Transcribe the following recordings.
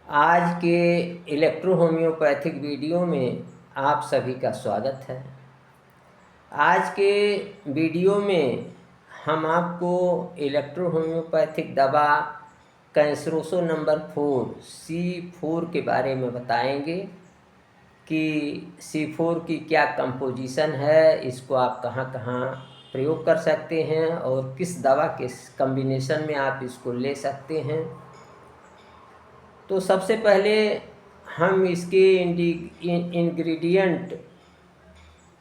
आज के electro homeopathic video में आप सभी का स्वागत है। आज के वीडियो में हम आपको इलेक्ट्रो होम्योपैथिक दवा कैंसरोसो नंबर 4 C4 के बारे में बताएंगे कि C4 की क्या कंपोजिशन है, इसको आप कहाँ कहाँ प्रयोग कर सकते हैं और किस दवा के कॉम्बिनेशन में आप इसको ले सकते हैं। तो सबसे पहले हम इसके इंग्रेडिएंट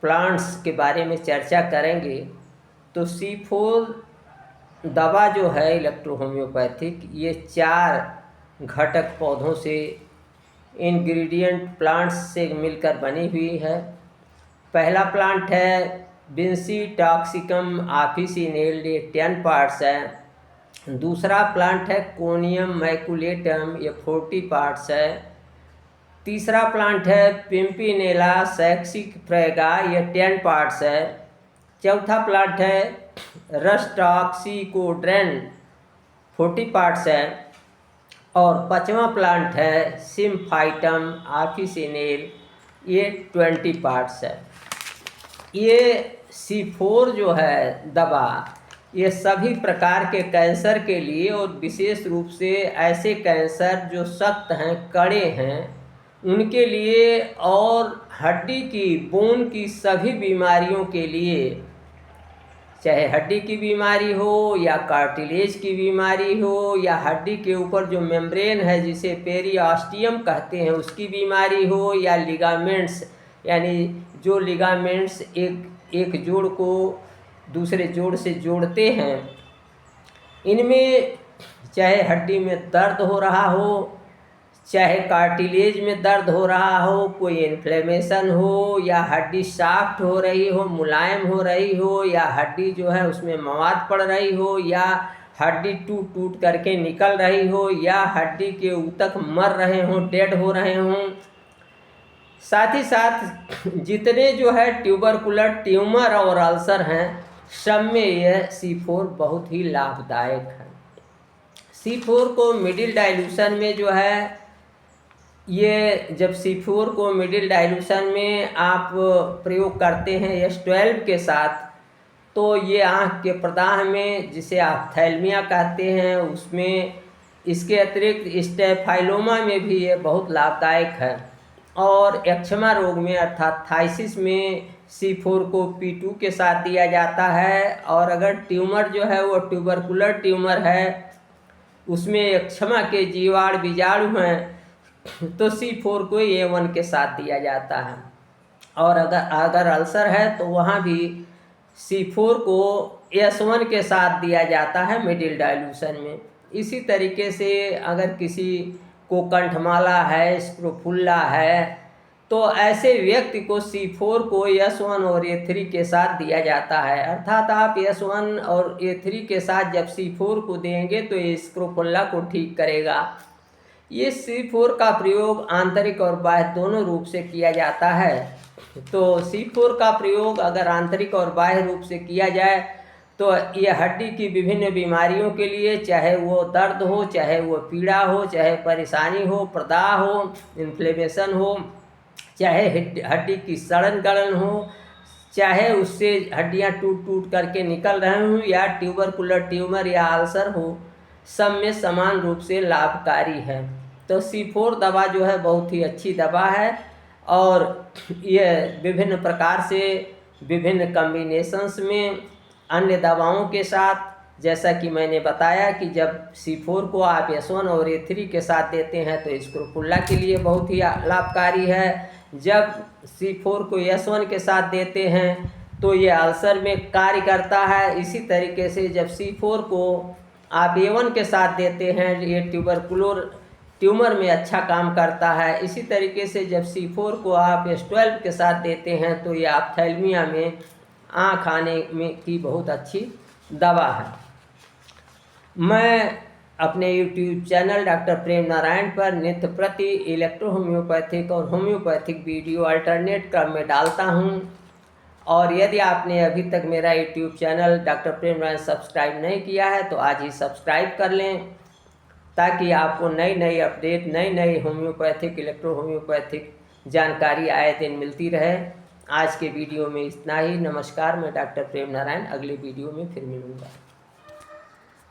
प्लांट्स के बारे में चर्चा करेंगे। तो C4 दवा जो है इलेक्ट्रो होम्योपैथिक, ये 4 घटक पौधों से इंग्रेडिएंट प्लांट्स से मिलकर बनी हुई है। पहला प्लांट है बिंसी टॉक्सिकम ऑफिसिनेल, ये 10 पार्ट्स है। दूसरा प्लांट है कोनियम मैकुलेटम, ये 40 पार्ट्स है। तीसरा प्लांट है पिम्पिनेला सैक्सिफ्रेगा, ये 10 पार्ट्स है। चौथा प्लांट है रस्टॉक्सिकोड्रेन, 40 पार्ट्स है। और पांचवा प्लांट है सिम्फाइटम ऑफिसिनेल, ये 20 पार्ट्स है। ये C4 जो है दवा, ये सभी प्रकार के कैंसर के लिए और विशेष रूप से ऐसे कैंसर जो सख्त हैं, कड़े हैं, उनके लिए और हड्डी की बोन की सभी बीमारियों के लिए, चाहे हड्डी की बीमारी हो या कार्टिलेज की बीमारी हो या हड्डी के ऊपर जो मेम्ब्रेन है जिसे पेरिऑस्टियम कहते हैं उसकी बीमारी हो, या लिगामेंट्स यानी जो लिगामेंट्स एक जोड़ को दूसरे जोड़ से जोड़ते हैं, इनमें चाहे हड्डी में दर्द हो रहा हो, चाहे कार्टिलेज में दर्द हो रहा हो, कोई इन्फ्लेमेशन हो, या हड्डी सॉफ्ट हो रही हो, मुलायम हो रही हो, या हड्डी जो है उसमें मवाद पड़ रही हो, या हड्डी टूट टूट करके निकल रही हो, या हड्डी के ऊतक मर रहे हों, डेड हो रहे हों, साथ ही साथ जितने जो है ट्यूबरकुलर ट्यूमर और अल्सर हैं, सब में यह C4 बहुत ही लाभदायक है। C4 को मिडिल डाइल्यूशन में जो है, ये जब C4 को मिडिल डाइल्यूशन में आप प्रयोग करते हैं S12 के साथ, तो ये आँख के प्रदाह में, जिसे आप थैल्मिया कहते हैं, उसमें इसके अतिरिक्त स्टेफाइलोमा में भी ये बहुत लाभदायक है। और एक्जिमा रोग में अर्थात थाइसिस में C4 को P2 के साथ दिया जाता है। और अगर ट्यूमर जो है वो ट्यूबरकुलर ट्यूमर है, उसमें एक्जिमा के जीवाणु बीजाणु हैं, तो C4 को A1 के साथ दिया जाता है। और अगर अल्सर है तो वहाँ भी C4 को S1 के साथ दिया जाता है मिडिल डाइल्यूशन में। इसी तरीके से अगर किसी को कंठमाला है, स्क्रोफुल्ला है, तो ऐसे व्यक्ति को C4 को S1 और A3 के साथ दिया जाता है। अर्थात आप S1 और A3 के साथ जब C4 को देंगे तो ये स्क्रोफुल्ला को ठीक करेगा। ये C4 का प्रयोग आंतरिक और बाह्य दोनों रूप से किया जाता है। तो C4 का प्रयोग अगर आंतरिक और बाह्य रूप से किया जाए तो ये हड्डी की विभिन्न बीमारियों के लिए, चाहे वो दर्द हो, चाहे वो पीड़ा हो, चाहे परेशानी हो, प्रदाह हो, इन्फ्लेमेशन हो, चाहे हड्डी की सड़न गलन हो, चाहे उससे हड्डियां टूट टूट करके निकल रहे हों, या ट्यूबरकुलर ट्यूमर या अल्सर हो, सब में समान रूप से लाभकारी है। तो C4 दवा जो है बहुत ही अच्छी दवा है और यह विभिन्न प्रकार से विभिन्न कॉम्बिनेशंस में अन्य दवाओं के साथ, जैसा कि मैंने बताया कि जब C4 को आप S1 और A3 के साथ देते हैं तो स्क्रोफुल्ला के लिए बहुत ही लाभकारी है। जब C4 को S1 के साथ देते हैं तो ये अल्सर में कार्य करता है। इसी तरीके से जब C4 को आप A1 के साथ देते हैं, ये ट्यूबरकुलर ट्यूमर में अच्छा काम करता है। इसी तरीके से जब C4 को आप S12 के साथ देते हैं तो ये ऑप्थेल्मिया में, आँख आने में की बहुत अच्छी दवा है। मैं अपने YouTube चैनल डॉक्टर प्रेम नारायण पर नित्य प्रति इलेक्ट्रो होम्योपैथिक और होम्योपैथिक वीडियो अल्टरनेट क्रम में डालता हूं। और यदि आपने अभी तक मेरा YouTube चैनल डॉक्टर प्रेम नारायण सब्सक्राइब नहीं किया है तो आज ही सब्सक्राइब कर लें। ताकि आपको नई नई अपडेट, नई नई होम्योपैथिक, इलेक्ट्रो होम्योपैथिक जानकारी आए दिन मिलती रहे। आज के वीडियो में इतना ही। नमस्कार, मैं डॉक्टर प्रेम नारायण। अगले वीडियो में फिर मिलूँगा।